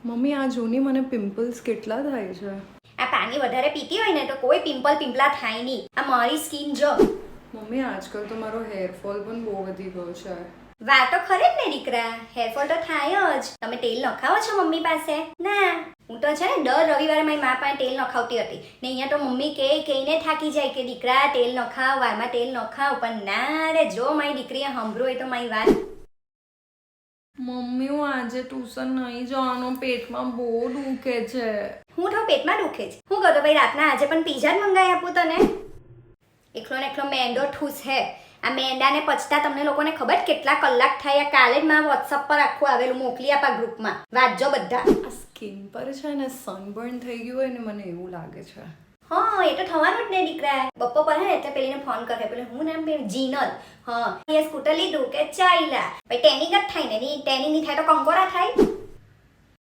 Mummy આ જોની મને pimples કેટલા થાય છે. આ પાણી વધારે પીતી હોય ને તો કોઈ પિમ્પલા થાય નહીં. આ મારી સ્કિન જો. મમ્મી આજકાલ તો મારો હેરફોલ પણ બહુ વધી ગયો છે. વાત તો ખરી જ ને દીકરા, હેરફોલ તો થાય જ. તમે તેલ નખાવો છો મમ્મી પાસે? ના, હું તો છે ને દર રવિવારે મારી મા પાસે તેલ નખાવતી હતી ને અહીંયા તો મમ્મી કહીને થાકી જાય કે દીકરા તેલ નખાવ, વાળમાં તેલ નખાવ, પણ ના રે, જો મારી દીકરીએ સાંભળ્યું હોય તો મારી વાત. મમ્મી હું આજે ટ્યુશન નહીં જવાનું, પેટમાં બહુ દુખે છે. હું તો પેટમાં દુખે છે. હું કહું તો ભાઈ રાતના આજે પણ પીઝા જ મંગાવી આપું તને? એકલો ને એકલો મેંદો ઠૂસ હે. આ મેંદાને પચતા તમને લોકોને ખબર કેટલા કલાક થાય? કાલે જ મારા વોટ્સઅપ પર આખું આવેલું, મોકલી આપા ગ્રુપમાં, વાંચજો બધા. આ સ્કિન પર છે ને સનબર્ન થઈ ગયું હોય ને, મને એવું લાગે છે. હા, એ તો થવાનું જ ને દીકરા. બપ્પો પર હે એટલે પેલીને ફોન કરે, પેલે હું નામ પેલું જીનલ. હા, એ સ્કૂટર લીધું કે ચાલ્યા. ભાઈ ટેનિંગ જ થાય ને, ટેનિંગ નહીં થાય તો કંકોરા થાય.